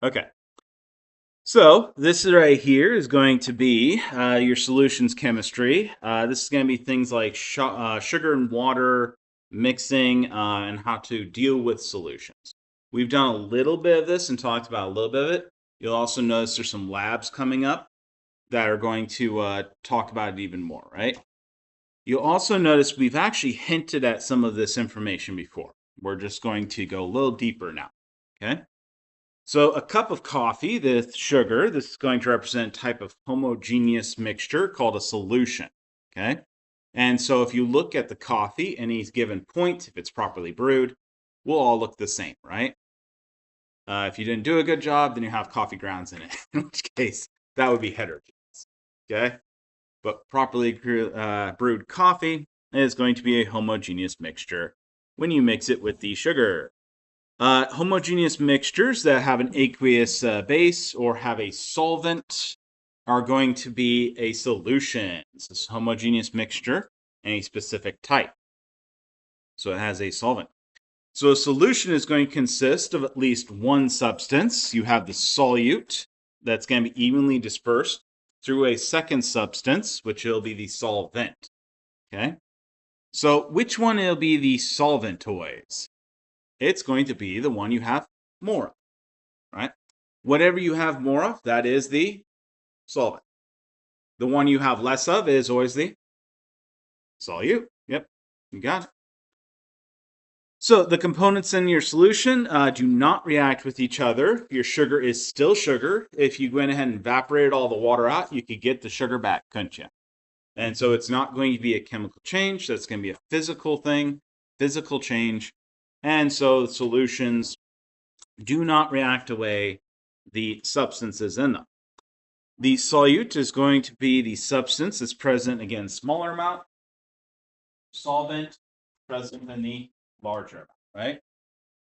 Okay. So this right here is going to be your solutions chemistry. This is going to be things like sugar and water mixing and how to deal with solutions. We've done a little bit of this and talked about a little bit of it. You'll also notice there's some labs coming up that are going to talk about it even more, right? You'll also notice we've actually hinted at some of this information before. We're just going to go a little deeper now, okay? So a cup of coffee with sugar, this is going to represent a type of homogeneous mixture called a solution, okay? And so if you look at the coffee, any given point, if it's properly brewed, will all look the same, right? If you didn't do a good job, then you have coffee grounds in it, in which case that would be heterogeneous, okay? But properly brewed coffee is going to be a homogeneous mixture when you mix it with the sugar. Homogeneous mixtures that have an aqueous base or have a solvent are going to be a solution. It's a homogeneous mixture and a specific type. So it has a solvent. So a solution is going to consist of at least one substance. You have the solute that's going to be evenly dispersed through a second substance, which will be the solvent. Okay? So which one will be the solvent always? It's going to be the one you have more of, right? Whatever you have more of, that is the solvent. The one you have less of is always the solute. Yep, you got it. So the components in your solution do not react with each other. Your sugar is still sugar. If you went ahead and evaporated all the water out, you could get the sugar back, couldn't you? And so it's not going to be a chemical change. That's going to be a physical thing, physical change. And so the solutions do not react away the substances in them. The solute is going to be the substance that's present, again, smaller amount, solvent present in the larger amount, right?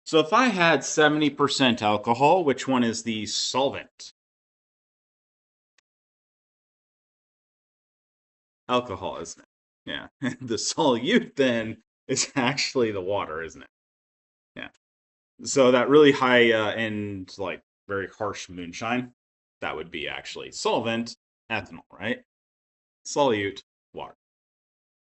So if I had 70% alcohol, which one is the solvent? Alcohol, isn't it? Yeah. The solute then is actually the water, isn't it? Yeah. So that really high end, like very harsh moonshine, that would be actually solvent, ethanol, right? Solute, water.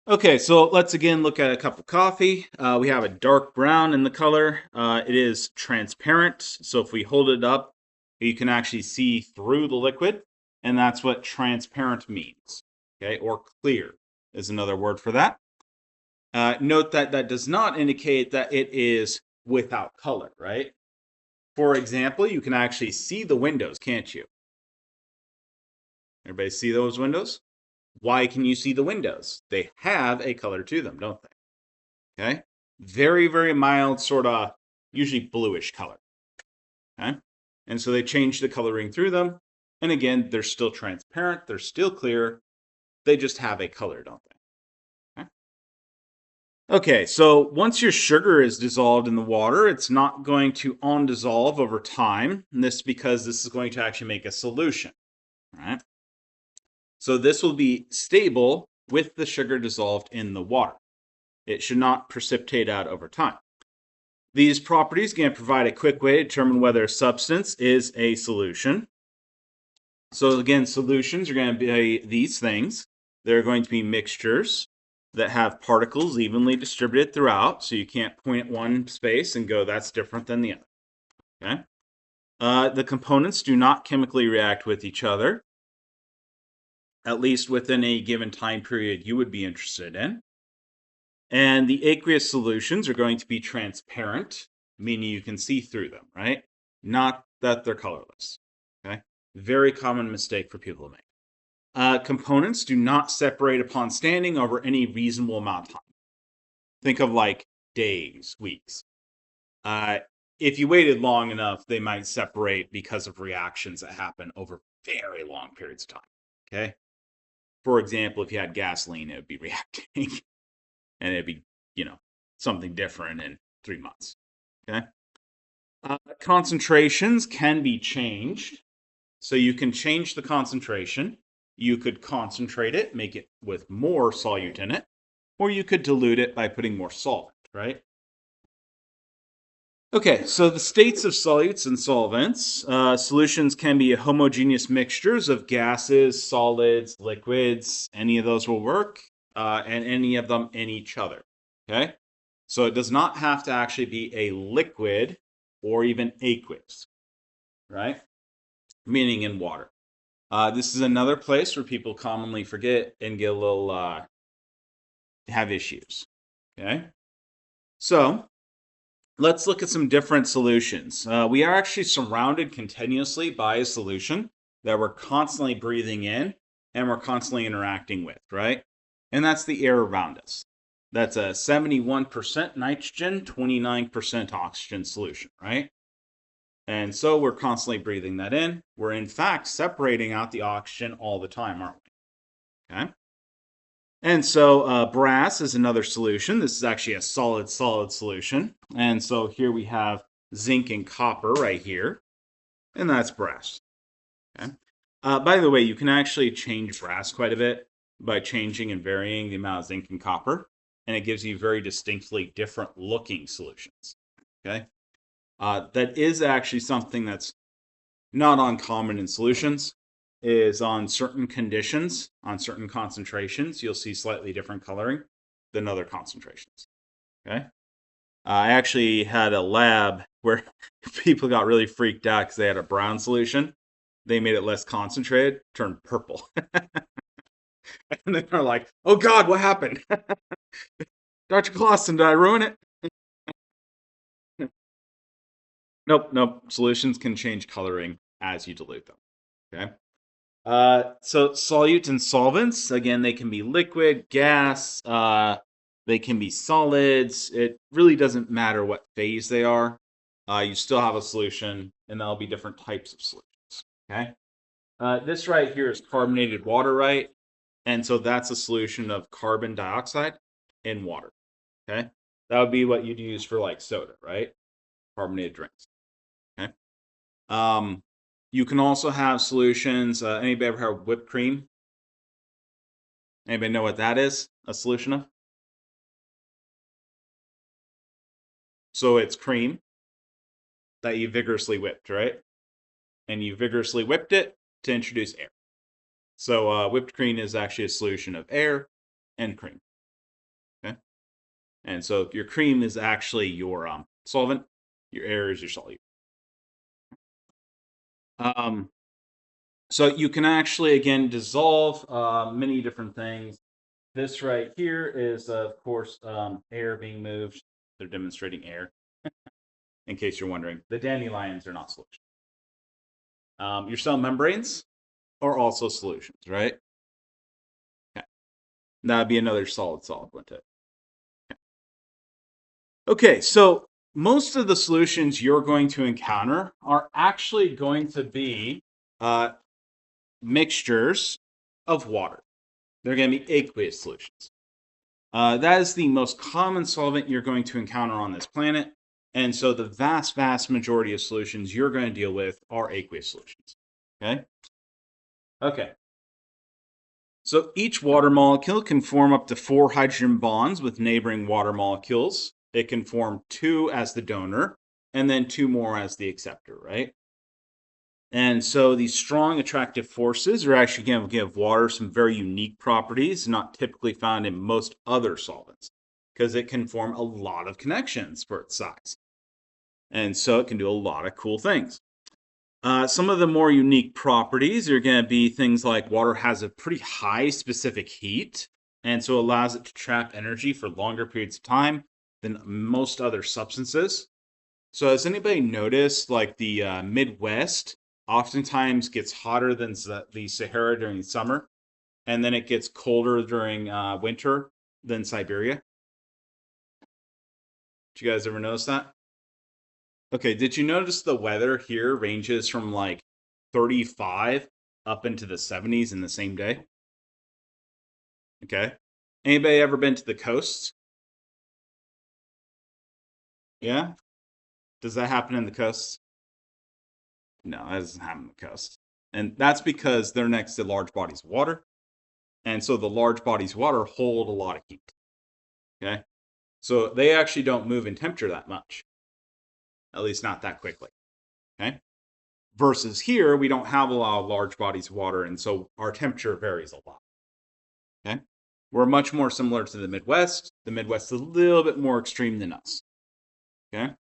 Okay, so let's again look at a cup of coffee. We have a dark brown in the color. It is transparent, so if we hold it up, you can actually see through the liquid, and that's what transparent means. Okay, or clear is another word for that. Note that that does not indicate that it is without color, right? For example, you can actually see the windows, can't you? Everybody see those windows? Why can you see the windows? They have a color to them, don't they? Okay? Very, very mild, sort of usually bluish color. Okay? And so they change the coloring through them. And again, they're still transparent, they're still clear. They just have a color, don't they? Okay? Okay, so once your sugar is dissolved in the water, it's not going to on dissolve over time. And this is because this is going to actually make a solution. Right? So this will be stable with the sugar dissolved in the water. It should not precipitate out over time. These properties can provide a quick way to determine whether a substance is a solution. So again, solutions are going to be these things. They're going to be mixtures that have particles evenly distributed throughout, so you can't point at one space and go, that's different than the other. Okay? The components do not chemically react with each other, at least within a given time period you would be interested in. And the aqueous solutions are going to be transparent, meaning you can see through them, right? Not that they're colorless. Okay? Very common mistake for people to make. Components do not separate upon standing over any reasonable amount of time. Think of like days, weeks. If you waited long enough, they might separate because of reactions that happen over very long periods of time. Okay? For example, if you had gasoline, it would be reacting and it'd be, something different in 3 months. Okay. Concentrations can be changed. So you can change the concentration. You could concentrate it, make it with more solute in it, or you could dilute it by putting more solvent, right? Okay, so the states of solutes and solvents. Solutions can be homogeneous mixtures of gases, solids, liquids. Any of those will work, and any of them in each other. Okay, so it does not have to actually be a liquid or even aqueous, right? Meaning in water. This is another place where people commonly forget and get a little have issues. Okay, so let's look at some different solutions. We are actually surrounded continuously by a solution that we're constantly breathing in and we're constantly interacting with, right? And that's the air around us. That's a 71% nitrogen, 29% oxygen solution, right? And so we're constantly breathing that in. We're in fact separating out the oxygen all the time, aren't we? Okay. And so brass is another solution. This is actually a solid solution. And so here we have zinc and copper right here, and that's brass. Okay. By the way, you can actually change brass quite a bit by changing and varying the amount of zinc and copper, and it gives you very distinctly different looking solutions. Okay. That is actually something that's not uncommon in solutions, is on certain conditions, on certain concentrations, you'll see slightly different coloring than other concentrations. Okay. I actually had a lab where people got really freaked out because they had a brown solution. They made it less concentrated, turned purple. And then they're like, oh God, what happened? Dr. Clausen, did I ruin it? Nope. Solutions can change coloring as you dilute them. Okay. So solutes and solvents, again, they can be liquid, gas, they can be solids. It really doesn't matter what phase they are. You still have a solution, and there'll be different types of solutions. Okay. This right here is carbonated water, right? And so that's a solution of carbon dioxide in water. Okay. That would be what you'd use for like soda, right? Carbonated drinks. Okay. You can also have solutions. Anybody ever have whipped cream? Anybody know what that is? A solution of? So it's cream that you vigorously whipped, right? And you vigorously whipped it to introduce air. So whipped cream is actually a solution of air and cream. Okay. And so your cream is actually your solvent. Your air is your solute. Um, so you can actually, again, dissolve many different things. This right here is, of course, air being moved. They're demonstrating air, in case you're wondering. The dandelions are not solutions. Your cell membranes are also solutions, right? Okay. That would be another solid, wouldn't it? Okay, so most of the solutions you're going to encounter are actually going to be mixtures of water. They're going to be aqueous solutions. That is the most common solvent you're going to encounter on this planet. And so the vast majority of solutions you're going to deal with are aqueous solutions. Okay? Okay. So each water molecule can form up to 4 hydrogen bonds with neighboring water molecules. It can form 2 as the donor and then 2 more as the acceptor, right? And so these strong attractive forces are actually going to give water some very unique properties not typically found in most other solvents because it can form a lot of connections for its size. And so it can do a lot of cool things. Some of the more unique properties are going to be things like water has a pretty high specific heat, and so allows it to trap energy for longer periods of time than most other substances. So has anybody noticed like the Midwest oftentimes gets hotter than the Sahara during summer, and then it gets colder during winter than Siberia? Did you guys ever notice that? Okay, did you notice the weather here ranges from like 35 up into the 70s in the same day? Okay. Anybody ever been to the coast? Yeah? Does that happen in the coast? No, that doesn't happen in the coast. And that's because they're next to large bodies of water. And so the large bodies of water hold a lot of heat. Okay. So they actually don't move in temperature that much. at least not that quickly. Okay. Versus here, we don't have a lot of large bodies of water, and so our temperature varies a lot. Okay. We're much more similar to the Midwest. The Midwest is a little bit more extreme than us. Okay.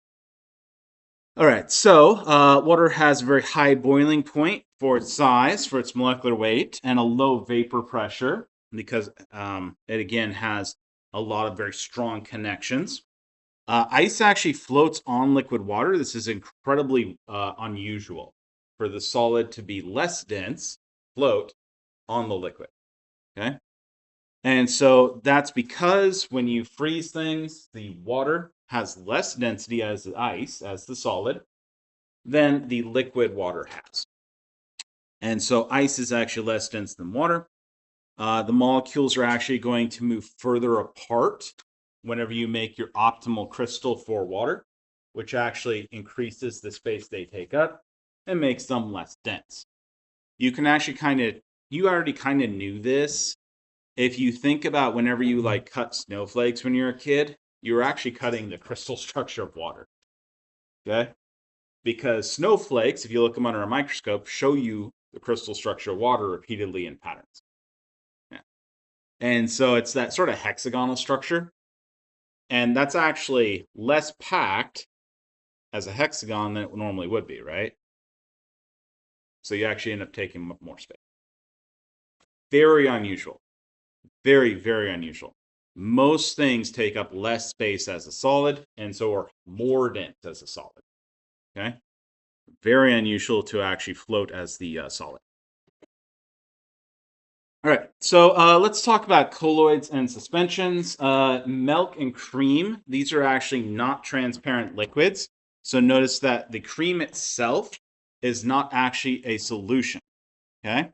All right. So water has a very high boiling point for its size, for its molecular weight, and a low vapor pressure because it again has a lot of very strong connections. Ice actually floats on liquid water. This is incredibly unusual for the solid to be less dense, float on the liquid. Okay. And so that's because when you freeze things, the water has less density as the ice, as the solid, than the liquid water has. And so ice is actually less dense than water. The molecules are actually going to move further apart whenever you make your optimal crystal for water, which actually increases the space they take up and makes them less dense. You can actually you already kind of knew this. If you think about whenever you like cut snowflakes when you're a kid, you're actually cutting the crystal structure of water. Okay? Because snowflakes, if you look them under a microscope, show you the crystal structure of water repeatedly in patterns. Yeah. And so it's that sort of hexagonal structure. And that's actually less packed as a hexagon than it normally would be, right? So you actually end up taking up more space. Very unusual. Very, very unusual. Most things take up less space as a solid, and so are more dense as a solid. Okay? Very unusual to actually float as the solid. All right, so let's talk about colloids and suspensions. Milk and cream, these are actually not transparent liquids. So notice that the cream itself is not actually a solution, okay?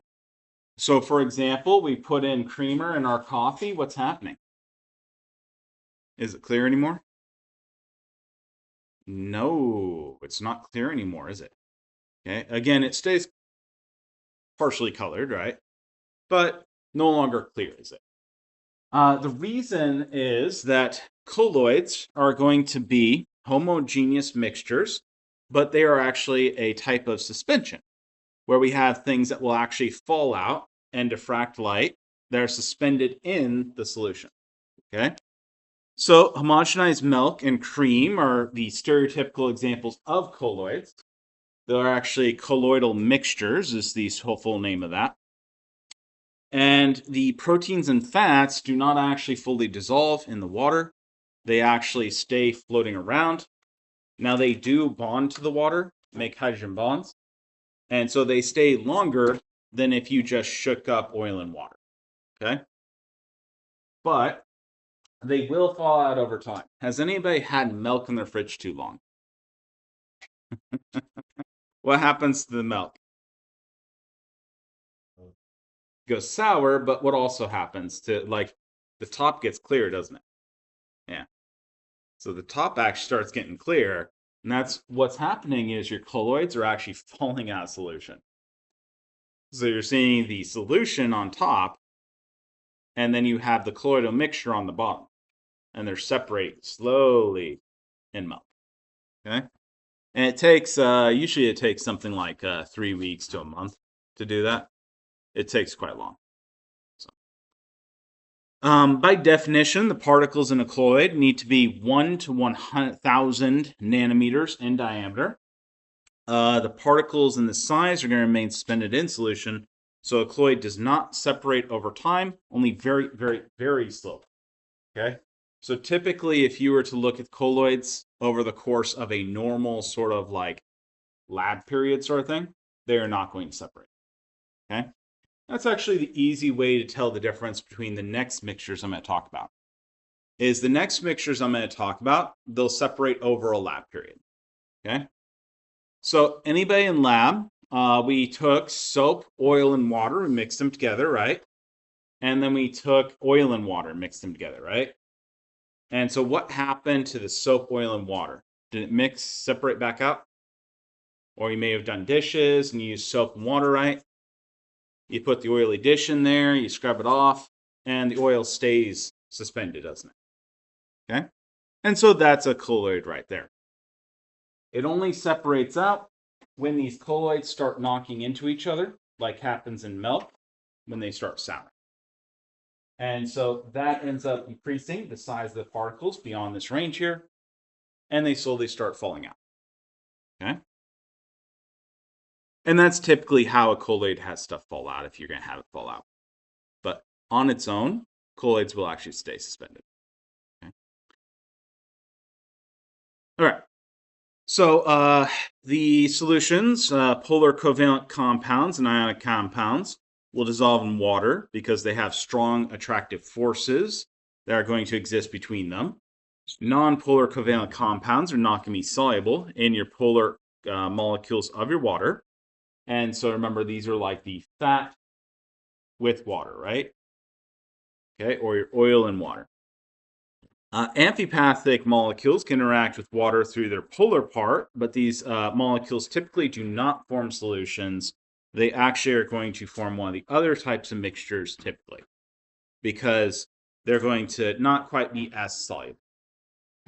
So for example, we put in creamer in our coffee, what's happening? Is it clear anymore? No, it's not clear anymore, is it? Okay, again, it stays partially colored, right? But no longer clear, is it? The reason is that colloids are going to be homogeneous mixtures, but they are actually a type of suspension where we have things that will actually fall out and diffract light that are suspended in the solution. Okay? So homogenized milk and cream are the stereotypical examples of colloids. They're actually colloidal mixtures, is the full name of that. And the proteins and fats do not actually fully dissolve in the water. They actually stay floating around. Now they do bond to the water, make hydrogen bonds. And so they stay longer than if you just shook up oil and water. Okay? But they will fall out over time. Has anybody had milk in their fridge too long? What happens to the milk? It goes sour, but what also happens to, like, the top gets clear, doesn't it? Yeah. So the top actually starts getting clear, and that's what's happening is your colloids are actually falling out of solution. So you're seeing the solution on top, and then you have the colloidal mixture on the bottom, and they're separating slowly in milk. Okay, and it takes usually it takes something like 3 weeks to a month to do that. It takes quite long. So, by definition, the particles in a colloid need to be 1 to 100,000 nanometers in diameter. The particles in the size are going to remain suspended in solution, so a colloid does not separate over time, only very, very, very slowly. Okay? So typically, if you were to look at colloids over the course of a normal sort of like lab period sort of thing, they are not going to separate. Okay? That's actually the easy way to tell the difference between the next mixtures I'm going to talk about. Is the next mixtures I'm going to talk about, they'll separate over a lab period. Okay? So anybody in lab, we took soap, oil, and water and mixed them together, right? And then we took oil and water and mixed them together, right? And so what happened to the soap, oil, and water? Did it mix, separate back out? Or you may have done dishes and you used soap and water, right? You put the oily dish in there, you scrub it off, and the oil stays suspended, doesn't it? Okay? And so that's a colloid right there. It only separates out when these colloids start knocking into each other, like happens in milk when they start souring. And so that ends up increasing the size of the particles beyond this range here, and they slowly start falling out. Okay? And that's typically how a colloid has stuff fall out if you're going to have it fall out. But on its own, colloids will actually stay suspended. Okay? All right. So the solutions, polar covalent compounds and ionic compounds, will dissolve in water because they have strong attractive forces that are going to exist between them. Non-polar covalent compounds are not going to be soluble in your polar molecules of your water. And so remember, these are like the fat with water, right? Okay, or your oil and water. Amphipathic molecules can interact with water through their polar part, but these molecules typically do not form solutions. They actually are going to form one of the other types of mixtures typically, because they're going to not quite be as soluble.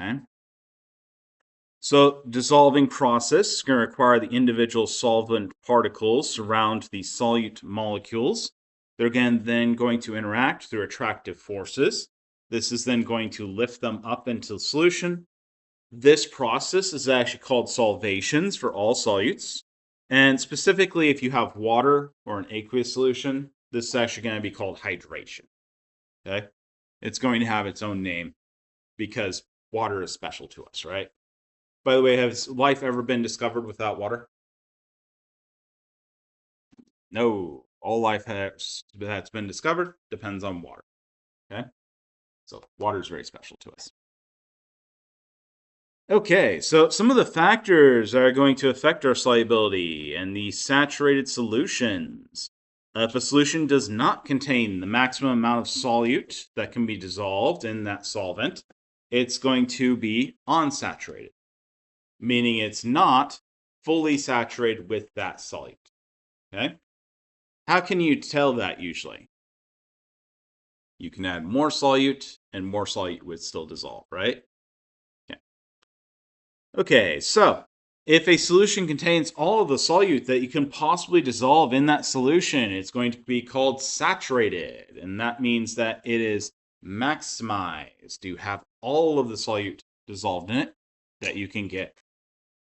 Okay? So dissolving process is going to require the individual solvent particles surround the solute molecules. They're again then going to interact through attractive forces. This is then going to lift them up into the solution. This process is actually called solvations for all solutes. And specifically, if you have water or an aqueous solution, this is actually going to be called hydration. Okay? It's going to have its own name because water is special to us, right? By the way, has life ever been discovered without water? No. All life that's been discovered depends on water. Okay? So water is very special to us. Okay, so some of the factors that are going to affect our solubility and the saturated solutions. If a solution does not contain the maximum amount of solute that can be dissolved in that solvent, it's going to be unsaturated, meaning it's not fully saturated with that solute. Okay? How can you tell that usually? You can add more solute, and more solute would still dissolve, right? Okay, so if a solution contains all of the solute that you can possibly dissolve in that solution, it's going to be called saturated. And that means that it is maximized. You have all of the solute dissolved in it that you can get.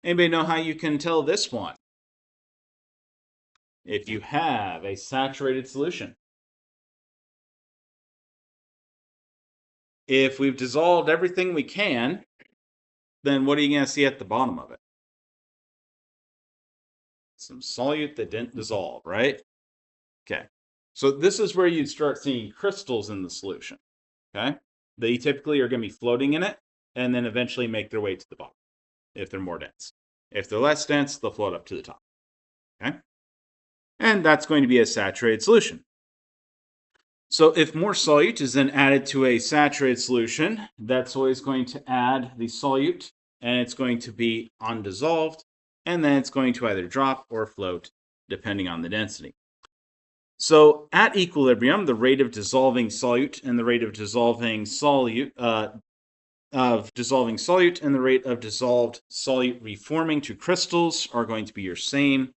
Anybody know how you can tell this one? If you have a saturated solution. If we've dissolved everything we can, then what are you going to see at the bottom of it? Some solute that didn't dissolve, right? Okay. So this is where you'd start seeing crystals in the solution. Okay. They typically are going to be floating in it and then eventually make their way to the bottom if they're more dense. If they're less dense, they'll float up to the top. Okay. And that's going to be a saturated solution. So if more solute is then added to a saturated solution, that's always going to add the solute, and it's going to be undissolved, and then it's going to either drop or float, depending on the density. So at equilibrium, the rate of dissolving solute and the rate of dissolving solute and the rate of dissolved solute reforming to crystals are going to be your same.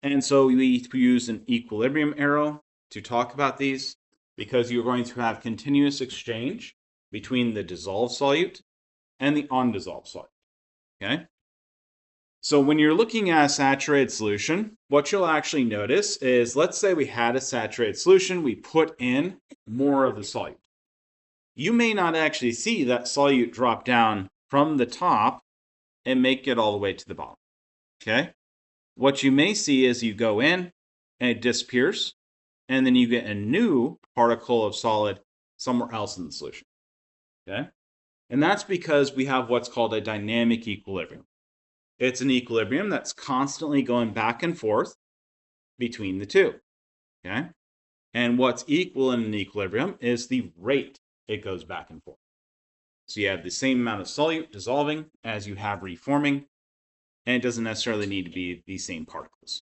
And so we use an equilibrium arrow to talk about these because you're going to have continuous exchange between the dissolved solute and the undissolved solute. Okay? So when you're looking at a saturated solution, what you'll actually notice is, let's say we had a saturated solution, we put in more of the solute. You may not actually see that solute drop down from the top and make it all the way to the bottom. Okay? What you may see is you go in and it disappears, and then you get a new particle of solid somewhere else in the solution. Okay? And that's because we have what's called a dynamic equilibrium. It's an equilibrium that's constantly going back and forth between the two. Okay? And what's equal in an equilibrium is the rate it goes back and forth. So you have the same amount of solute dissolving as you have reforming, and it doesn't necessarily need to be the same particles.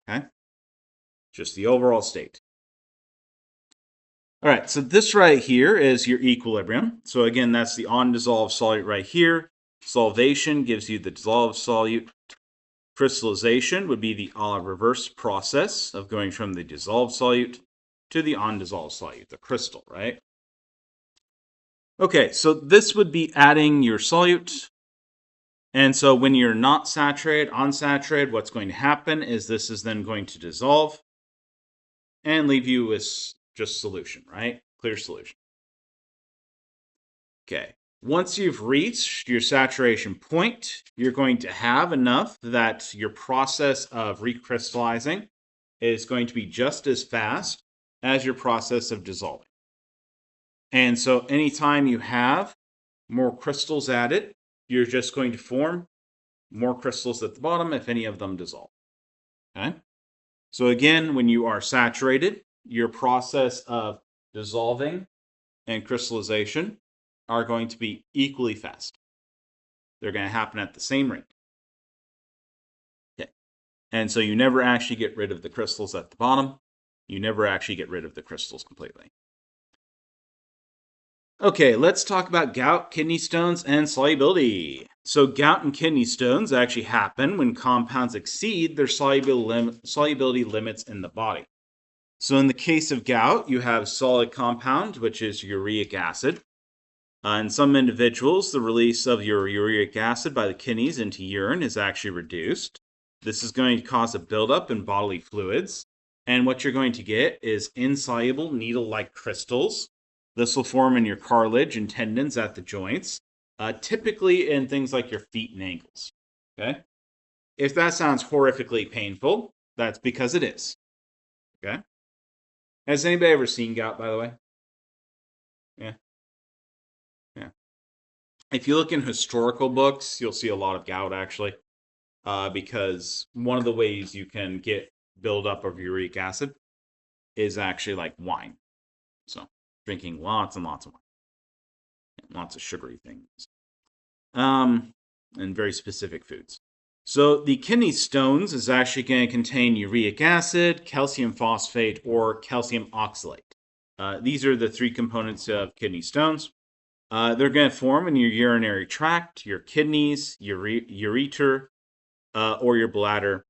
Okay? Just the overall state. All right, so this right here is your equilibrium. So again, that's the undissolved solute right here. Solvation gives you the dissolved solute. Crystallization would be the reverse process of going from the dissolved solute to the undissolved solute, the crystal, right? Okay, so this would be adding your solute. And so when you're not saturated, unsaturated, what's going to happen is this is then going to dissolve and leave you with just solution, right? Clear solution. Okay. Once you've reached your saturation point, you're going to have enough that your process of recrystallizing is going to be just as fast as your process of dissolving. And so anytime you have more crystals added, you're just going to form more crystals at the bottom if any of them dissolve. Okay? So again, when you are saturated, your process of dissolving and crystallization are going to be equally fast. They're going to happen at the same rate. Okay. And so you never actually get rid of the crystals at the bottom. You never actually get rid of the crystals completely. Okay, let's talk about gout, kidney stones, and solubility. So gout and kidney stones actually happen when compounds exceed their solubility limits in the body. So in the case of gout, you have solid compound, which is uric acid. In some individuals, the release of your uric acid by the kidneys into urine is actually reduced. This is going to cause a buildup in bodily fluids. And what you're going to get is insoluble needle-like crystals. This will form in your cartilage and tendons at the joints, typically in things like your feet and ankles. Okay? If that sounds horrifically painful, that's because it is. Okay? Has anybody ever seen gout, by the way? Yeah. Yeah. If you look in historical books, you'll see a lot of gout, actually, because one of the ways you can get buildup of uric acid is actually like wine. So drinking lots and lots of wine. Lots of sugary things. And very specific foods. So the kidney stones is actually going to contain uric acid, calcium phosphate, or calcium oxalate. These are the three components of kidney stones. They're going to form in your urinary tract, your kidneys, your ureter, or your bladder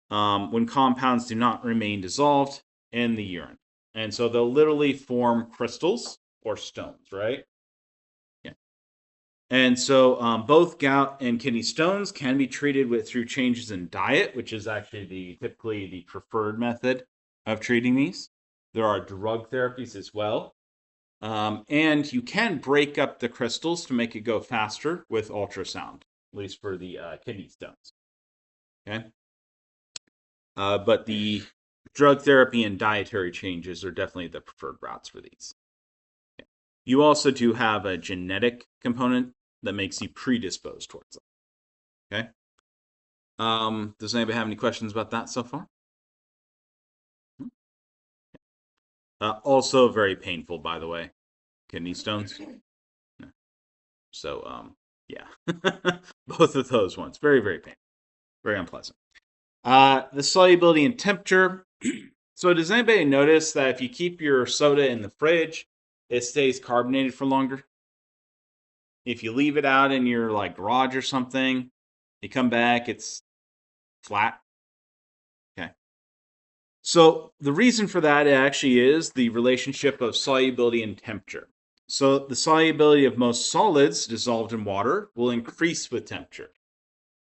when compounds do not remain dissolved in the urine. And so they'll literally form crystals or stones, right? Yeah. And so both gout and kidney stones can be treated through changes in diet, which is actually typically the preferred method of treating these. There are drug therapies as well. And you can break up the crystals to make it go faster with ultrasound, at least for the kidney stones. Okay. But the drug therapy and dietary changes are definitely the preferred routes for these. Okay. You also do have a genetic component that makes you predisposed towards them. Okay. Does anybody have any questions about that so far? Also very painful, by the way. Kidney stones. So, yeah. Both of those ones. Very, very painful. Very unpleasant. The solubility and temperature. So does anybody notice that if you keep your soda in the fridge, it stays carbonated for longer? If you leave it out in your like garage or something, you come back, it's flat. Okay. So the reason for that actually is the relationship of solubility and temperature. So the solubility of most solids dissolved in water will increase with temperature.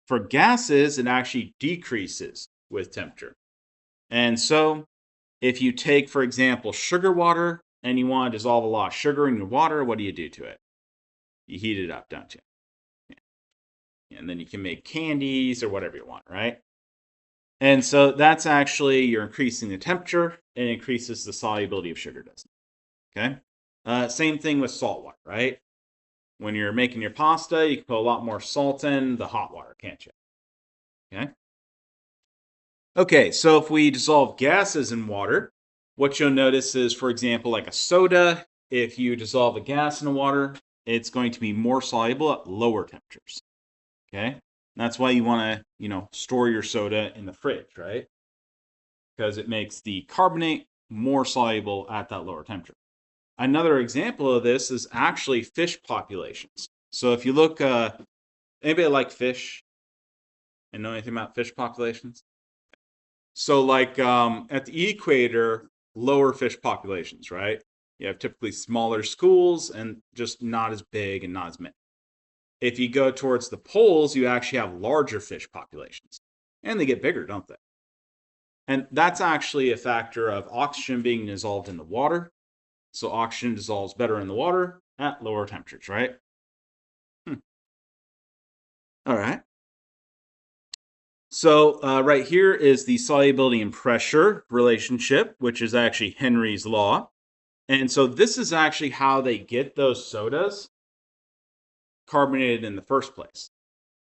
For gases, it actually decreases with temperature. And so if you take, for example, sugar water and you want to dissolve a lot of sugar in your water, what do you do to it? You heat it up, don't you? Yeah. And then you can make candies or whatever you want, right? And so that's actually, you're increasing the temperature and increases the solubility of sugar, doesn't it? Okay? Same thing with salt water, right? When you're making your pasta, you can put a lot more salt in the hot water, can't you? Okay? Okay, so if we dissolve gases in water, what you'll notice is, for example, like a soda, if you dissolve a gas in the water, it's going to be more soluble at lower temperatures. Okay? That's why you want to, store your soda in the fridge, right? Because it makes the carbonate more soluble at that lower temperature. Another example of this is actually fish populations. So if you look Anybody like fish and know anything about fish populations? So like at the equator, lower fish populations, right? You have typically smaller schools and just not as big and not as many. If you go towards the poles, you actually have larger fish populations. And they get bigger, don't they? And that's actually a factor of oxygen being dissolved in the water. So oxygen dissolves better in the water at lower temperatures, right? All right. So right here is the solubility and pressure relationship, which is actually Henry's law. And so this is actually how they get those sodas carbonated in the first place.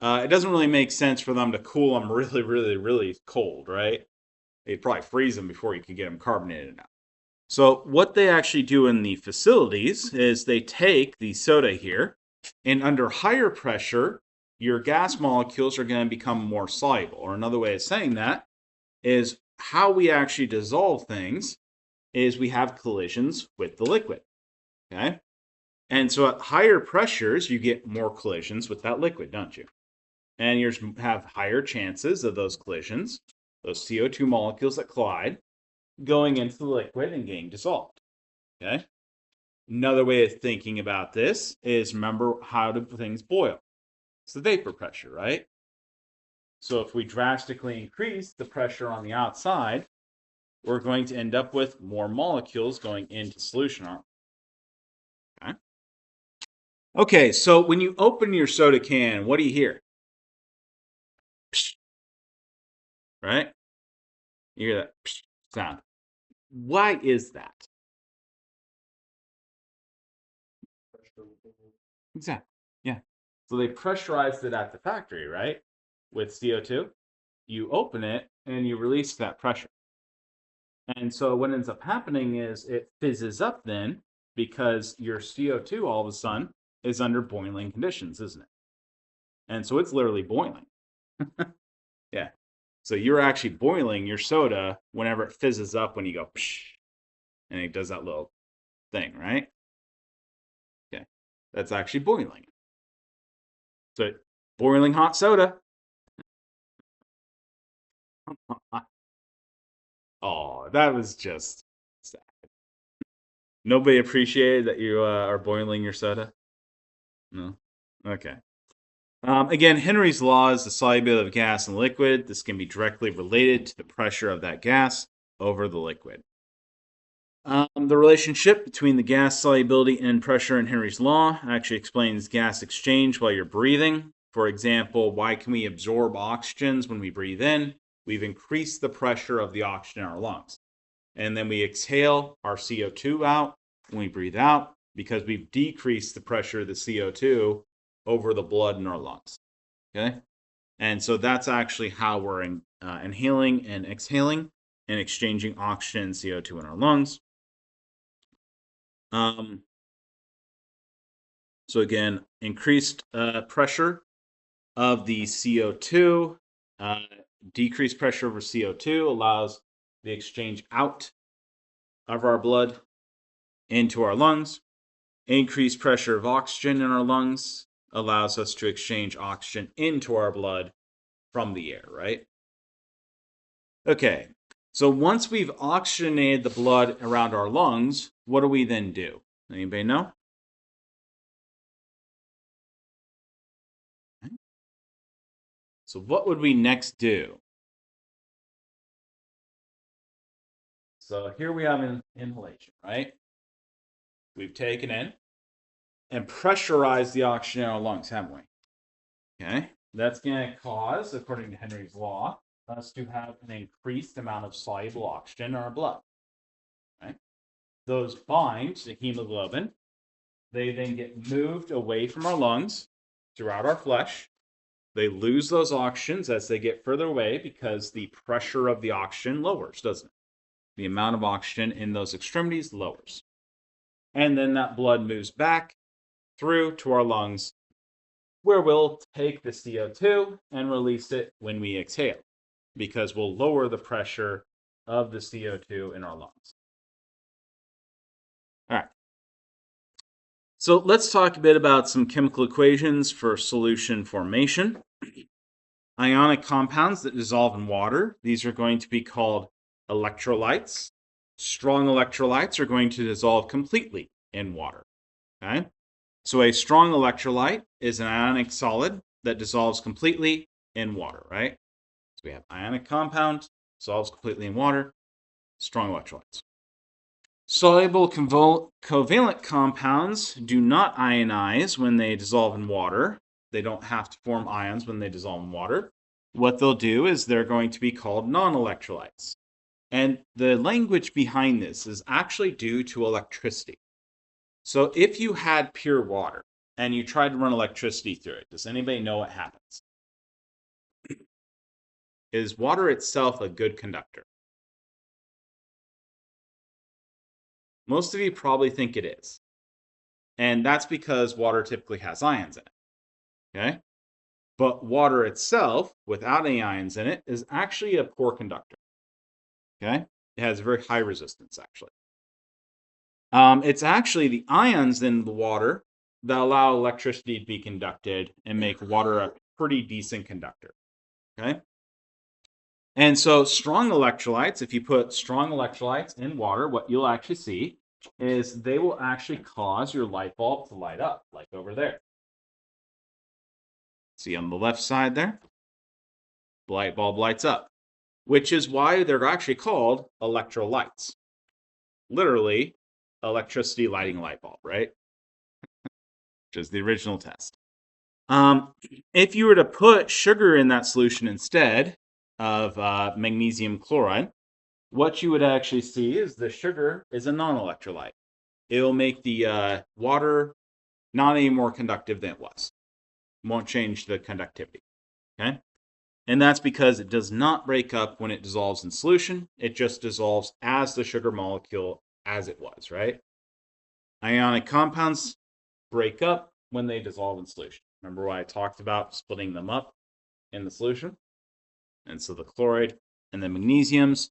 It doesn't really make sense for them to cool them really, really, really cold, right? They'd probably freeze them before you could get them carbonated out. So what they actually do in the facilities is they take the soda here, and under higher pressure, your gas molecules are going to become more soluble. Or another way of saying that is how we actually dissolve things is we have collisions with the liquid. Okay? And so at higher pressures, you get more collisions with that liquid, don't you? And you have higher chances of those collisions, those CO2 molecules that collide, going into the liquid and getting dissolved. Okay? Another way of thinking about this is remember how do things boil? It's the vapor pressure, right? So if we drastically increase the pressure on the outside, we're going to end up with more molecules going into solution. Okay. Okay, so when you open your soda can, what do you hear? Psh, right? You hear that psh sound. Why is that? Exactly. Yeah. So they pressurized it at the factory, right? With CO2. You open it and you release that pressure. And so what ends up happening is it fizzes up then because your CO2 all of a sudden is under boiling conditions, isn't it? And so it's literally boiling. Yeah. So you're actually boiling your soda whenever it fizzes up when you go psh, and it does that little thing, right? Okay. That's actually boiling. So boiling hot soda. Oh, that was just sad. Nobody appreciated that you are boiling your soda? No? Okay. Again, Henry's law is the solubility of gas and liquid. This can be directly related to the pressure of that gas over the liquid. The relationship between the gas solubility and pressure in Henry's law actually explains gas exchange while you're breathing. For example, why can we absorb oxygens when we breathe in? We've increased the pressure of the oxygen in our lungs. And then we exhale our CO2 out when we breathe out because we've decreased the pressure of the CO2 over the blood in our lungs. Okay? And so that's actually how we're inhaling and exhaling and exchanging oxygen and CO2 in our lungs. So again, increased pressure of the CO2, decreased pressure over CO2 allows the exchange out of our blood into our lungs. Increased pressure of oxygen in our lungs allows us to exchange oxygen into our blood from the air, right? Okay, so once we've oxygenated the blood around our lungs, what do we then do? Anybody know? So what would we next do? So here we have an inhalation, right? We've taken in and pressurized the oxygen in our lungs, haven't we? Okay, that's going to cause, according to Henry's law, us to have an increased amount of soluble oxygen in our blood. Right? Those bind to hemoglobin. They then get moved away from our lungs throughout our flesh. They lose those oxygens as they get further away because the pressure of the oxygen lowers, doesn't it? The amount of oxygen in those extremities lowers. And then that blood moves back through to our lungs, where we'll take the CO2 and release it when we exhale, because we'll lower the pressure of the CO2 in our lungs. All right. So let's talk a bit about some chemical equations for solution formation. Ionic compounds that dissolve in water, these are going to be called electrolytes. Strong electrolytes are going to dissolve completely in water. Okay? So a strong electrolyte is an ionic solid that dissolves completely in water, right? So we have ionic compound, dissolves completely in water, strong electrolytes. Soluble covalent compounds do not ionize when they dissolve in water. They don't have to form ions when they dissolve in water. What they'll do is they're going to be called non-electrolytes. And the language behind this is actually due to electricity. So if you had pure water and you tried to run electricity through it, does anybody know what happens? Is water itself a good conductor? Most of you probably think it is. And that's because water typically has ions in it. Okay? But water itself, without any ions in it, is actually a poor conductor. Okay? It has very high resistance, actually. It's actually the ions in the water that allow electricity to be conducted and make water a pretty decent conductor. Okay? And so strong electrolytes, if you put strong electrolytes in water, what you'll actually see is they will actually cause your light bulb to light up, like over there. See on the left side there? The light bulb lights up, which is why they're actually called electrolytes. Literally, electricity lighting a light bulb, right? Which is the original test. If you were to put sugar in that solution instead of magnesium chloride, what you would actually see is the sugar is a non-electrolyte. It will make the water not any more conductive than it was. It won't change the conductivity. Okay? And that's because it does not break up when it dissolves in solution. It just dissolves as the sugar molecule as it was, right? Ionic compounds break up when they dissolve in solution. Remember what I talked about splitting them up in the solution? And so the chloride and the magnesiums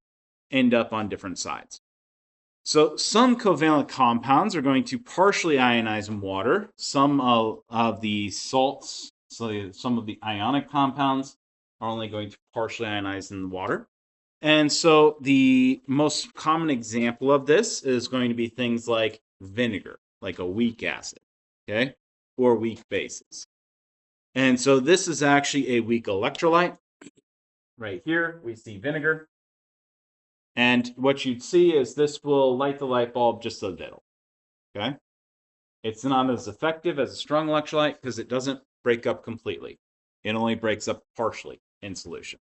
end up on different sides. So some covalent compounds are going to partially ionize in water. Some of the salts, so some of the ionic compounds are only going to partially ionize in the water. And so the most common example of this is going to be things like vinegar, like a weak acid, okay, or weak bases. And so this is actually a weak electrolyte. Right here, we see vinegar. And what you'd see is this will light the light bulb just a little, okay? It's not as effective as a strong electrolyte because it doesn't break up completely. It only breaks up partially in solution.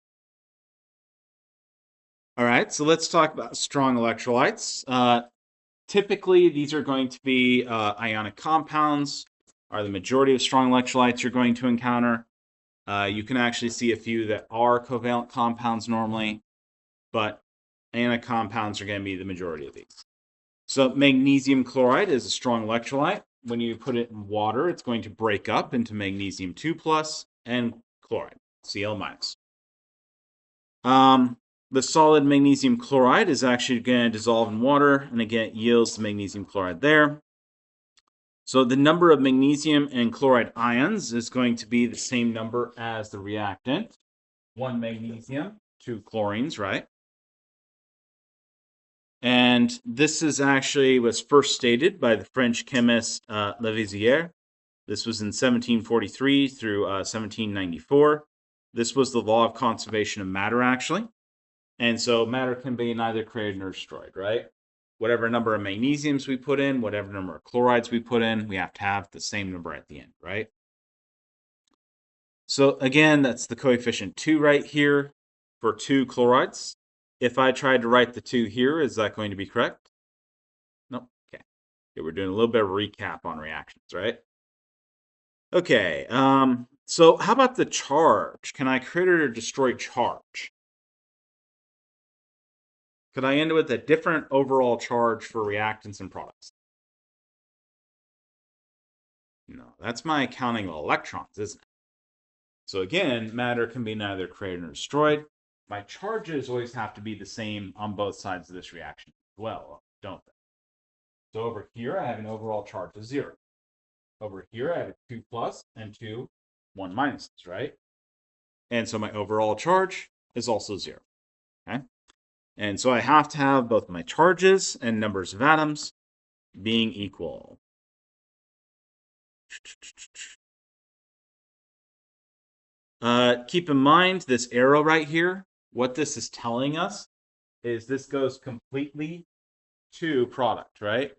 All right, so let's talk about strong electrolytes. Typically, these are going to be ionic compounds, are the majority of strong electrolytes you're going to encounter. You can actually see a few that are covalent compounds normally, but ionic compounds are going to be the majority of these. So magnesium chloride is a strong electrolyte. When you put it in water, it's going to break up into magnesium 2+ and chloride, Cl-. The solid magnesium chloride is actually going to dissolve in water, and again, it yields the magnesium chloride there. So the number of magnesium and chloride ions is going to be the same number as the reactant. 1 magnesium, 2 chlorines, right? And this was first stated by the French chemist Lavoisier. This was in 1743 through 1794. This was the law of conservation of matter, actually. And so matter can be neither created nor destroyed, right? Whatever number of magnesiums we put in, whatever number of chlorides we put in, we have to have the same number at the end, right? So again, that's the coefficient 2 right here for 2 chlorides. If I tried to write the 2 here, is that going to be correct? Nope. Okay, we're doing a little bit of a recap on reactions, right? Okay, so how about the charge? Can I create or destroy charge? Could I end with a different overall charge for reactants and products? No, that's my counting of electrons, isn't it? So again, matter can be neither created nor destroyed. My charges always have to be the same on both sides of this reaction as well, don't they? So over here, I have an overall charge of 0. over here I have a 2 plus and 2 1 minuses, right? And so my overall charge is also 0. Okay? And so I have to have both my charges and numbers of atoms being equal. Keep in mind this arrow right here, what this is telling us is this goes completely to product, right?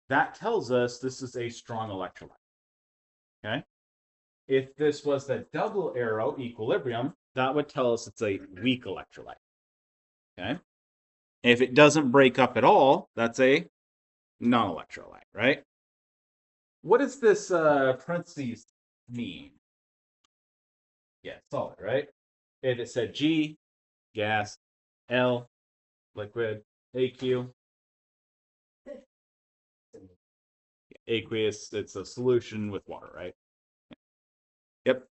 That tells us this is a strong electrolyte. Okay? If this was the double arrow equilibrium, that would tell us it's a weak electrolyte. Okay? If it doesn't break up at all, that's a non-electrolyte, right? What does this parentheses mean? Yeah, solid, right? If it said G, gas, L, liquid, AQ, aqueous, it's a solution with water, right? Yep.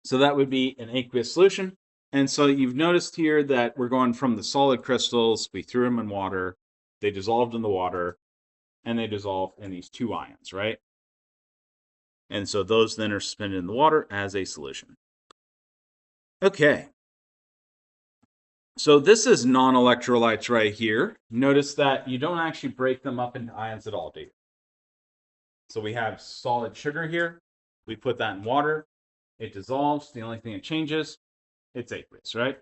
So that would be an aqueous solution. And so you've noticed here that we're going from the solid crystals, we threw them in water, they dissolved in the water, and they dissolve in these 2 ions, right? And so those then are suspended in the water as a solution. Okay. So this is non-electrolytes right here. Notice that you don't actually break them up into ions at all, do you? So we have solid sugar here. We put that in water. It dissolves. The only thing that changes, it's aqueous, right?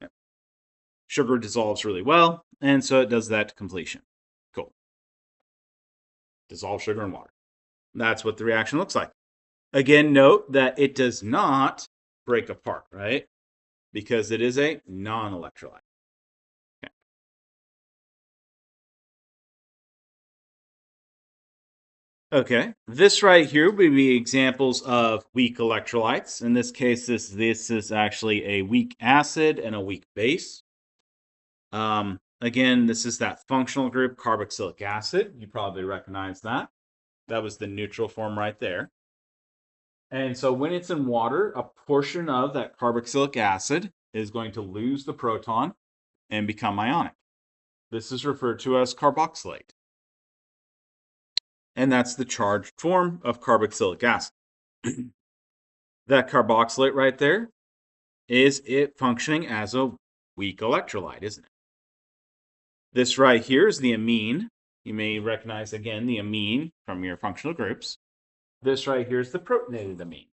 Yep. Sugar dissolves really well, and so it does that to completion. Cool. Dissolve sugar in water. That's what the reaction looks like. Again, note that it does not break apart, right? Because it is a non-electrolyte. Okay. Okay, this right here would be examples of weak electrolytes. In this case, this is actually a weak acid and a weak base. Again, this is that functional group, carboxylic acid. You probably recognize that. That was the neutral form right there. And so when it's in water, a portion of that carboxylic acid is going to lose the proton and become ionic. This is referred to as carboxylate. And that's the charged form of carboxylic acid. That carboxylate right there is it functioning as a weak electrolyte, isn't it? This right here is the amine. You may recognize again the amine from your functional groups. This right here is the protonated amine.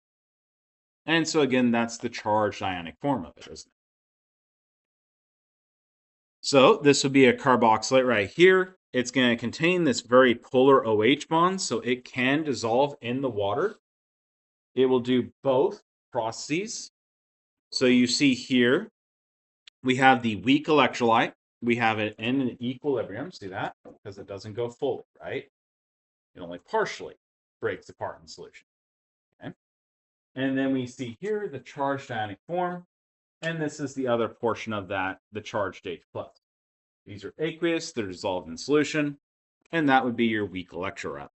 And so again, that's the charged ionic form of it, isn't it? So this would be a carboxylate right here. It's going to contain this very polar OH bond, so it can dissolve in the water. It will do both processes. So you see here, we have the weak electrolyte. We have it in an equilibrium. See that? Because it doesn't go fully, right? It only partially breaks apart in solution. Okay. And then we see here the charged ionic form. And this is the other portion of that, the charged H+. These are aqueous, they're dissolved in solution, and that would be your weak electrolyte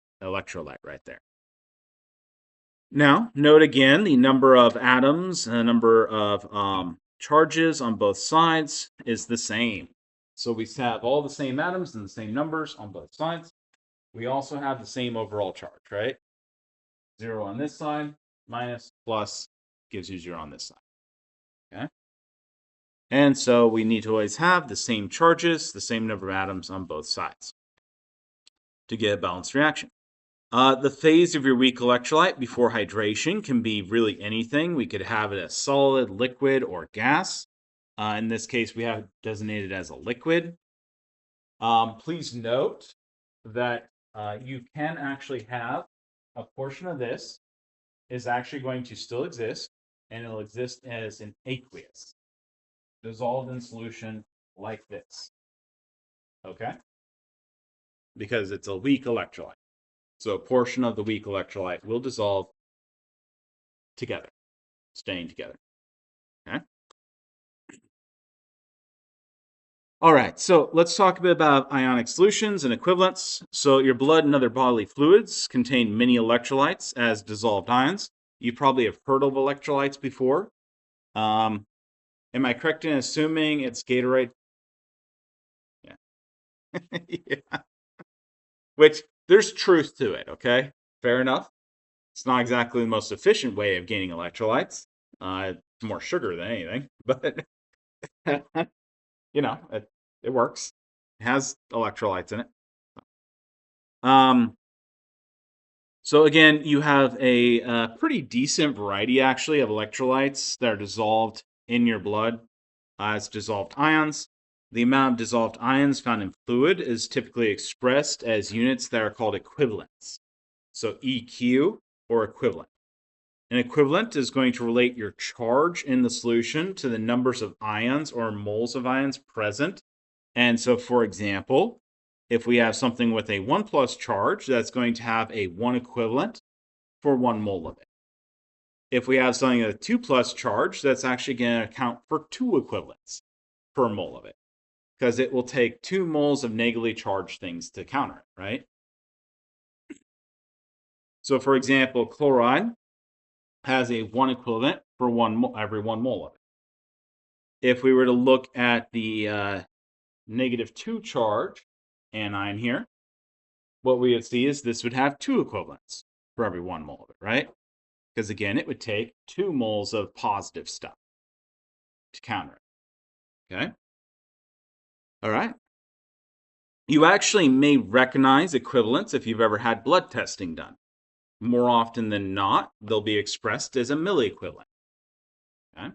right there. Now, note again the number of atoms and the number of charges on both sides is the same. So we have all the same atoms and the same numbers on both sides. We also have the same overall charge, right? 0 on this side, minus, plus gives you 0 on this side. Okay? And so we need to always have the same charges, the same number of atoms on both sides to get a balanced reaction. The phase of your weak electrolyte before hydration can be really anything. We could have it as solid, liquid, or gas. In this case, we have designated as a liquid. Please note that you can actually have a portion of this is actually going to still exist, and it'll exist as an aqueous, dissolved in solution like this. Okay? Because it's a weak electrolyte. So a portion of the weak electrolyte will dissolve together, staying together. Okay? All right, so let's talk a bit about ionic solutions and equivalents. So your blood and other bodily fluids contain many electrolytes as dissolved ions. You probably have heard of electrolytes before. Am I correct in assuming it's Gatorade? Yeah. Yeah. Which there's truth to it, okay? Fair enough. It's not exactly the most efficient way of gaining electrolytes. It's more sugar than anything, but it works. It has electrolytes in it. Um, so again, you have a pretty decent variety actually of electrolytes that are dissolved in your blood as dissolved ions. The amount of dissolved ions found in fluid is typically expressed as units that are called equivalents. So EQ or equivalent. An equivalent is going to relate your charge in the solution to the numbers of ions or moles of ions present. And so, for example, if we have something with a 1 plus charge, that's going to have a 1 equivalent for 1 mole of it. If we have something with a 2 plus charge, that's actually going to account for 2 equivalents per mole of it, because it will take 2 moles of negatively charged things to counter it, right? So, for example, chloride has a 1 equivalent for every 1 mole of it. If we were to look at the -2 charge anion here, what we would see is this would have 2 equivalents for every 1 mole of it, right? Because again, it would take 2 moles of positive stuff to counter it. Okay? All right. You actually may recognize equivalents if you've ever had blood testing done. More often than not, they'll be expressed as a milliequivalent. Okay?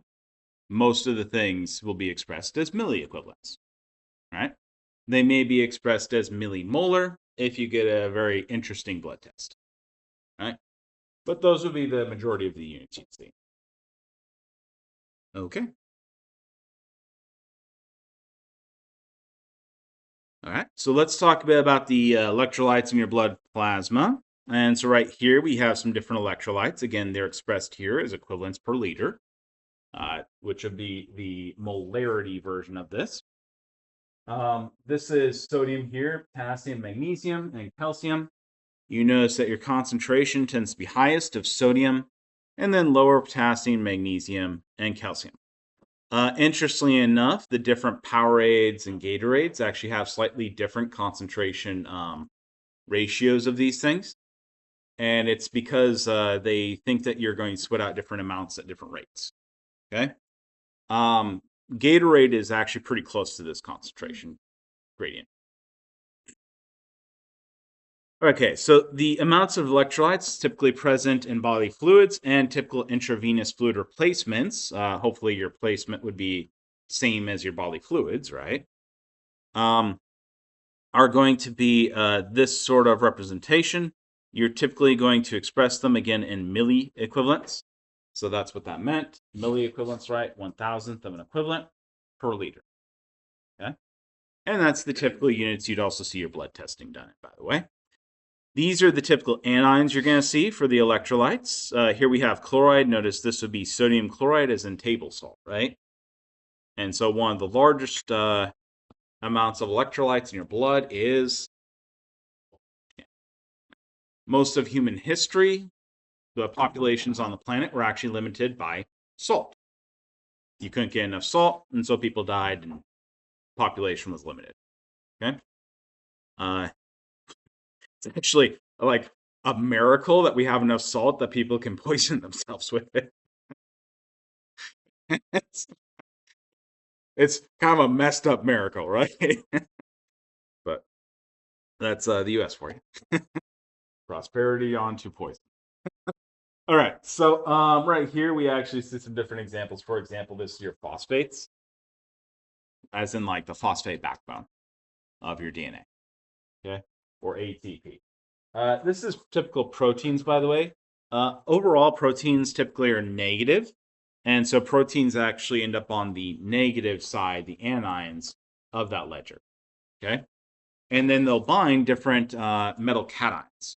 Most of the things will be expressed as milliequivalents. Right? They may be expressed as millimolar if you get a very interesting blood test. Right? But those would be the majority of the units you'd see. Okay. All right. So let's talk a bit about the electrolytes in your blood plasma. And so right here we have some different electrolytes. Again, they're expressed here as equivalents per liter, which would be the molarity version of this. This is sodium here, potassium, magnesium, and calcium. You notice that your concentration tends to be highest of sodium, and then lower potassium, magnesium, and calcium. Interestingly enough, the different Powerades and Gatorades actually have slightly different concentration ratios of these things. And it's because they think that you're going to sweat out different amounts at different rates. Okay? Gatorade is actually pretty close to this concentration gradient. Okay, so the amounts of electrolytes typically present in bodily fluids and typical intravenous fluid replacements. Hopefully, your placement would be same as your bodily fluids, right? Are going to be this sort of representation. You're typically going to express them again in milli equivalents. So that's what that meant. Milli equivalents, right? 1,000th of an equivalent per liter. Okay, and that's the typical units you'd also see your blood testing done in, by the way. These are the typical anions you're going to see for the electrolytes. Here we have chloride. Notice this would be sodium chloride as in table salt, right? And so one of the largest amounts of electrolytes in your blood is most of human history. The populations on the planet were actually limited by salt. You couldn't get enough salt, and so people died, and population was limited. Okay? It's actually like a miracle that we have enough salt that people can poison themselves with it. it's kind of a messed up miracle, right? But that's the US for you. Prosperity onto poison. All right, so right here we actually see some different examples. For example, this is your phosphates, as in like the phosphate backbone of your DNA, okay, or ATP. This is typical proteins, by the way. Overall, proteins typically are negative, and so proteins actually end up on the negative side, the anions of that ledger, okay? And then they'll bind different metal cations,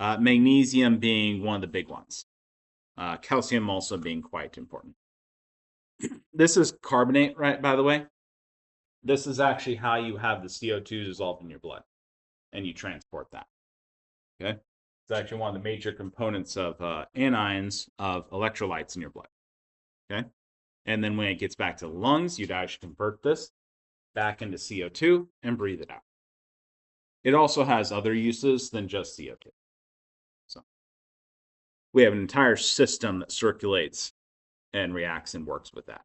magnesium being one of the big ones, calcium also being quite important. This is carbonate, right, by the way? This is actually how you have the CO2 dissolved in your blood, and you transport that. Okay, it's actually one of the major components of anions of electrolytes in your blood. Okay, and then when it gets back to the lungs, you'd actually convert this back into CO2 and breathe it out. it also has other uses than just CO2. So we have an entire system that circulates and reacts and works with that.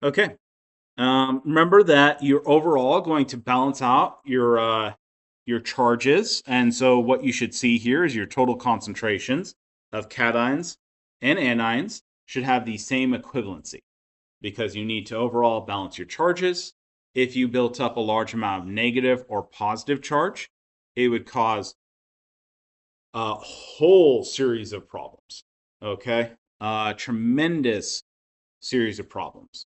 Okay. Remember that you're overall going to balance out your charges, and so what you should see here is your total concentrations of cations and anions should have the same equivalency because you need to overall balance your charges. If you built up a large amount of negative or positive charge, it would cause a whole series of problems. Okay, tremendous series of problems.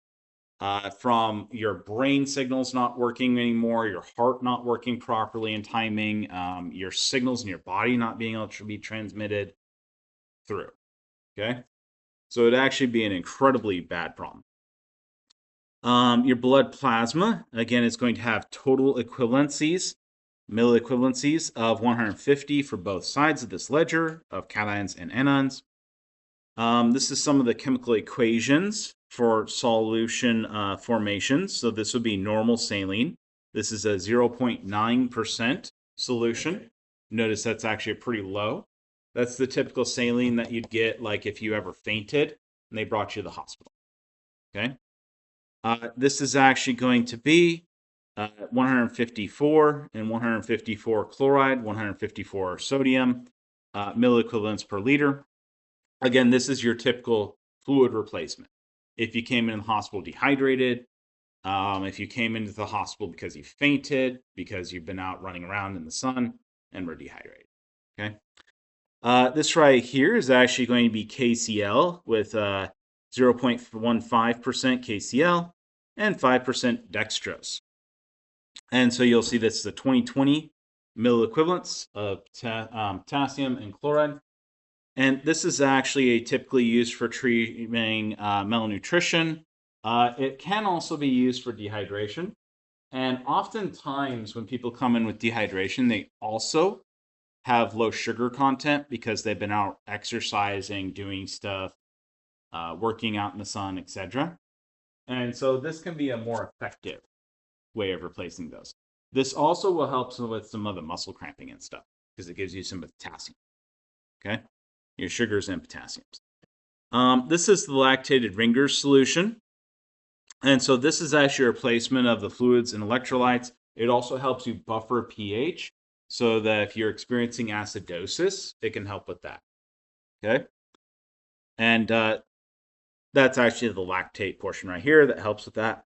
From your brain signals not working anymore, your heart not working properly in timing, your signals in your body not being able to be transmitted through. Okay, so it'd actually be an incredibly bad problem. Your blood plasma, again, is going to have total equivalencies, milliequivalencies of 150 for both sides of this ledger of cations and anions. This is some of the chemical equations for solution formations. So this would be normal saline. This is a 0.9% solution. Notice that's actually pretty low. That's the typical saline that you'd get like if you ever fainted and they brought you to the hospital. Okay. This is actually going to be 154 and 154 chloride, 154 sodium milliequivalents per liter. Again, this is your typical fluid replacement. If you came in the hospital dehydrated, if you came into the hospital because you fainted, because you've been out running around in the sun and were dehydrated. Okay. This right here is actually going to be KCl with 0.15% KCl and 5% dextrose. And so you'll see this is the 2020 milliequivalents of potassium and chloride. And this is actually typically used for treating malnutrition. It can also be used for dehydration. And oftentimes when people come in with dehydration, they also have low sugar content because they've been out exercising, doing stuff, working out in the sun, etc. And so this can be a more effective way of replacing those. This also will help with some of the muscle cramping and stuff because it gives you some potassium. Okay, your sugars and potassiums. This is the lactated Ringer's solution. And so this is actually a replacement of the fluids and electrolytes. It also helps you buffer pH so that if you're experiencing acidosis, it can help with that. Okay. And that's actually the lactate portion right here that helps with that.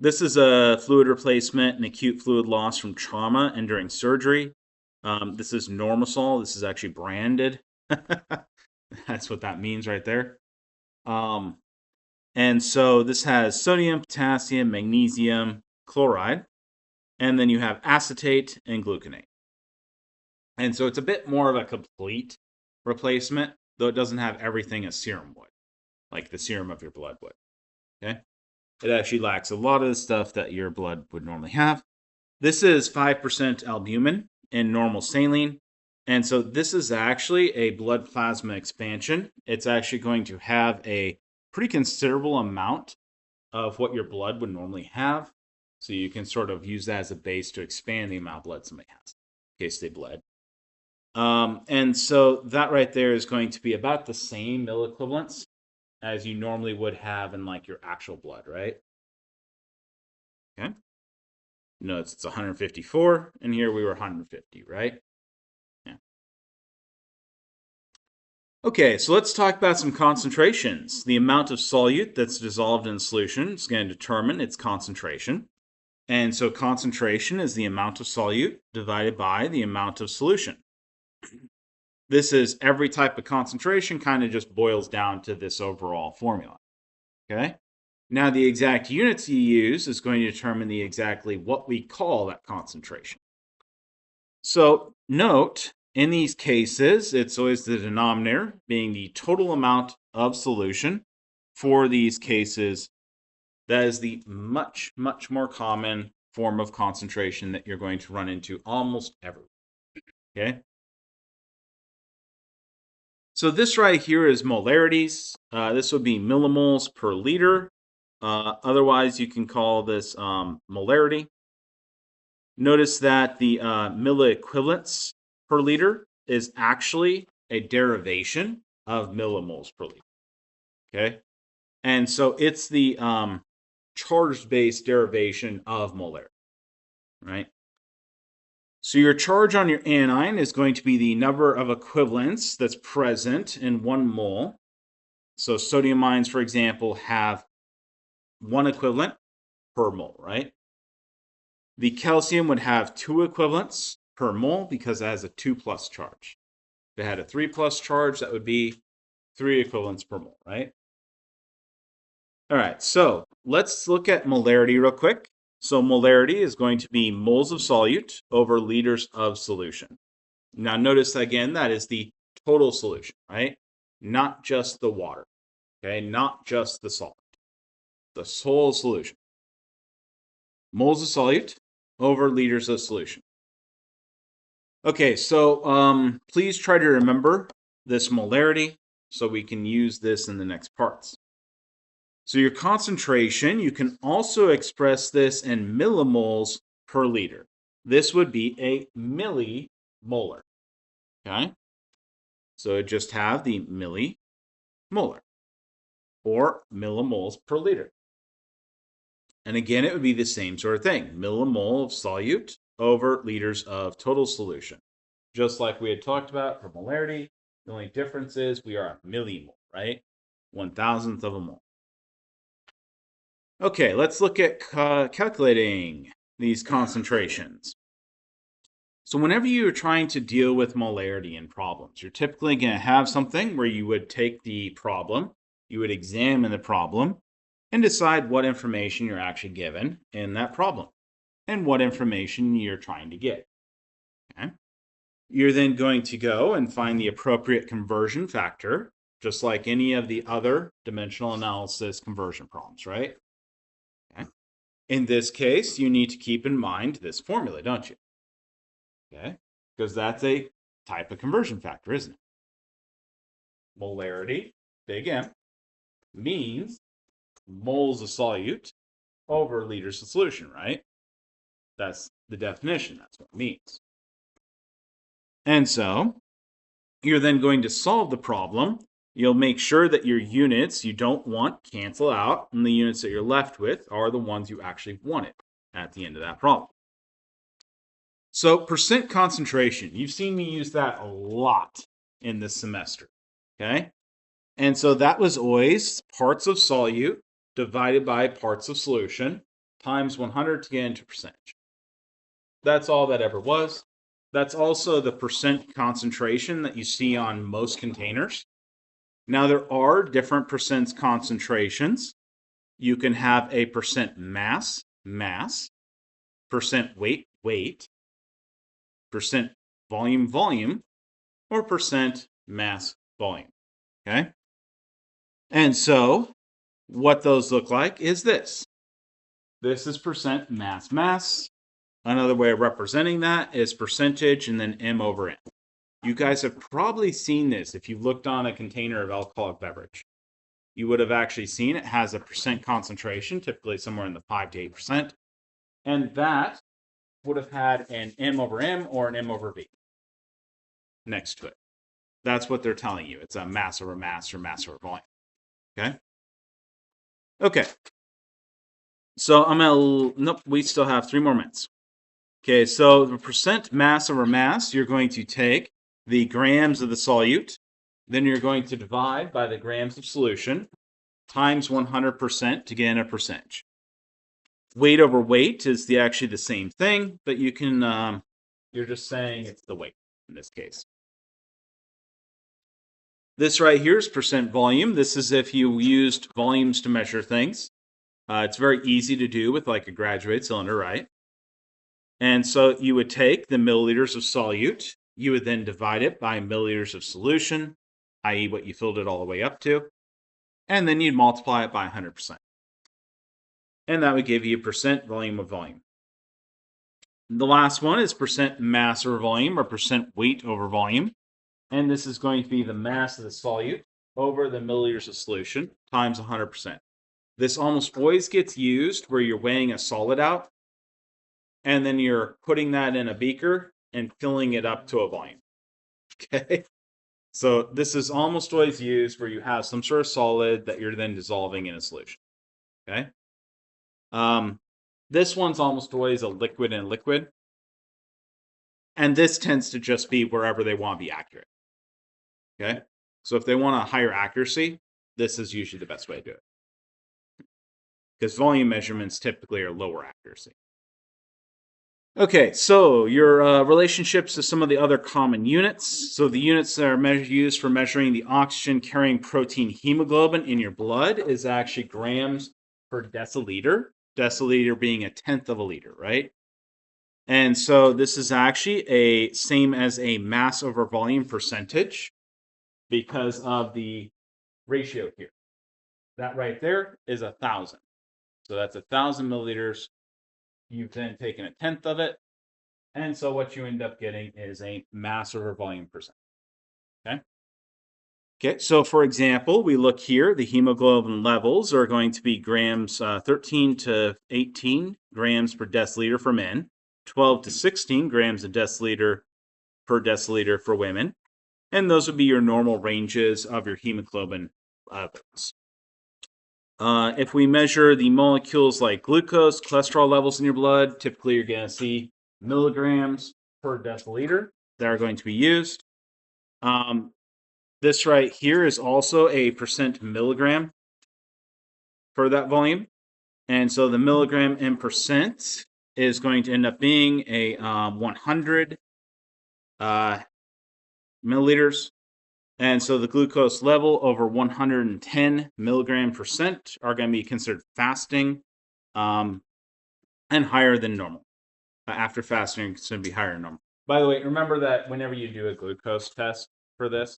This is a fluid replacement and acute fluid loss from trauma and during surgery. This is Normasol. This is actually branded. That's what that means right there. And so this has sodium, potassium, magnesium, chloride, and then you have acetate and gluconate. And so it's a bit more of a complete replacement, though it doesn't have everything a serum would, like the serum of your blood would. Okay? It actually lacks a lot of the stuff that your blood would normally have. This is 5% albumin in normal saline. And so this is actually a blood plasma expansion. It's actually going to have a pretty considerable amount of what your blood would normally have. So you can sort of use that as a base to expand the amount of blood somebody has in case they bled. And so that right there is going to be about the same milliequivalents as you normally would have in like your actual blood, right? Okay. Notice it's 154, and here we were 150, right? Yeah. Okay, so let's talk about some concentrations. The amount of solute that's dissolved in a solution is going to determine its concentration. And so concentration is the amount of solute divided by the amount of solution. This is every type of concentration kind of just boils down to this overall formula. Okay? Now, the exact units you use is going to determine exactly what we call that concentration. So note, in these cases, it's always the denominator being the total amount of solution. For these cases, that is the much, much more common form of concentration that you're going to run into almost ever. Okay? So this right here is molarities. This would be millimoles per liter. Otherwise, you can call this molarity. Notice that the milliequivalents per liter is actually a derivation of millimoles per liter. Okay, and so it's the charge-based derivation of molarity, right? So your charge on your anion is going to be the number of equivalents that's present in 1 mole. So sodium ions, for example, have 1 equivalent per mole, right? The calcium would have 2 equivalents per mole because it has a 2+ charge. If it had a 3+ charge, that would be 3 equivalents per mole, right? All right, so let's look at molarity real quick. So molarity is going to be moles of solute over liters of solution. Now notice again, that is the total solution, right? Not just the water, okay? Not just the solvent, the whole solution. Moles of solute over liters of solution. Okay, so please try to remember this molarity so we can use this in the next parts. So your concentration, you can also express this in millimoles per liter. This would be a millimolar, okay? So it just have the millimolar or millimoles per liter. And again, it would be the same sort of thing. Millimole of solute over liters of total solution. Just like we had talked about for molarity, the only difference is we are a millimole, right? 1,000th of a mole. Okay, let's look at calculating these concentrations. So whenever you're trying to deal with molarity in problems, you're typically going to have something where you would take the problem, you would examine the problem, and decide what information you're actually given in that problem and what information you're trying to get. Okay? You're then going to go and find the appropriate conversion factor, just like any of the other dimensional analysis conversion problems, right? Okay. In this case, you need to keep in mind this formula, don't you? Okay, because that's a type of conversion factor, isn't it? Molarity, big M, means moles of solute over liters of solution, right? That's the definition. That's what it means. And so you're then going to solve the problem. You'll make sure that your units you don't want cancel out, and the units that you're left with are the ones you actually wanted at the end of that problem. So percent concentration, you've seen me use that a lot in this semester, okay? And so that was always parts of solute divided by parts of solution times 100 to get into percentage. That's all that ever was. That's also the percent concentration that you see on most containers. Now, there are different percent concentrations. You can have a percent mass, percent weight, percent volume, or percent mass volume, okay? And so what those look like is this. This is percent mass. Another way of representing that is percentage and then M over N. You guys have probably seen this if you've looked on a container of alcoholic beverage. You would have actually seen it has a percent concentration, typically somewhere in the 5 to 8%. And that would have had an M over M or an M over V next to it. That's what they're telling you. It's a mass over mass or mass over volume. Okay? Okay. So nope, we still have 3 more minutes. Okay, so the percent mass over mass, you're going to take the grams of the solute, then you're going to divide by the grams of solution, times 100% to get a percentage. Weight over weight is actually the same thing, but you can, you're just saying it's the weight in this case. This right here is percent volume. This is if you used volumes to measure things. It's very easy to do with like a graduate cylinder, right? And so you would take the milliliters of solute, you would then divide it by milliliters of solution, i.e. what you filled it all the way up to, and then you'd multiply it by 100%. And that would give you percent volume of volume. The last one is percent mass over volume or percent weight over volume. And this is going to be the mass of the solute over the milliliters of solution times 100%. This almost always gets used where you're weighing a solid out, and then you're putting that in a beaker and filling it up to a volume. Okay? So this is almost always used where you have some sort of solid that you're then dissolving in a solution. Okay? This one's almost always a liquid and liquid. And this tends to just be wherever they want to be accurate. Okay? So if they want a higher accuracy, this is usually the best way to do it. Because volume measurements typically are lower accuracy. Okay, so your relationships to some of the other common units. So the units that are used for measuring the oxygen-carrying protein hemoglobin in your blood is actually grams per deciliter. Deciliter being a tenth of a liter, right? And so this is actually a same as a mass over volume percentage because of the ratio here. That right there is 1,000. So that's 1,000 milliliters. You've then taken a tenth of it. And so what you end up getting is a mass over volume percent. Okay. Okay, so for example, we look here, the hemoglobin levels are going to be grams 13 to 18 grams per deciliter for men, 12 to 16 grams a deciliter per deciliter for women. And those would be your normal ranges of your hemoglobin levels. If we measure the molecules like glucose, cholesterol levels in your blood, typically you're going to see milligrams per deciliter that are going to be used. This right here is also a percent milligram for that volume. And so the milligram in percent is going to end up being a 100 milliliters. And so the glucose level over 110 milligram percent are going to be considered fasting and higher than normal. After fasting, it's going to be higher than normal. By the way, remember that whenever you do a glucose test for this,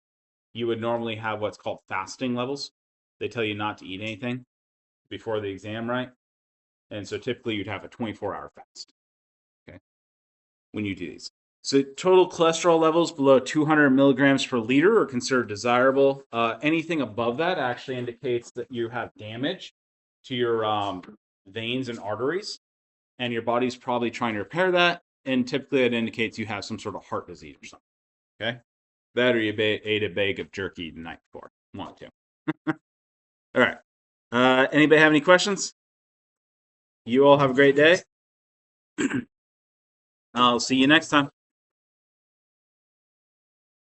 you would normally have what's called fasting levels. They tell you not to eat anything before the exam, right? And so typically you'd have a 24-hour fast, okay, when you do these. So total cholesterol levels below 200 milligrams per liter are considered desirable. Anything above that actually indicates that you have damage to your veins and arteries, and your body's probably trying to repair that. And typically it indicates you have some sort of heart disease or something. Okay, that or you ate a bag of jerky the night before. Want to? All right. Anybody have any questions? You all have a great day. I'll see you next time.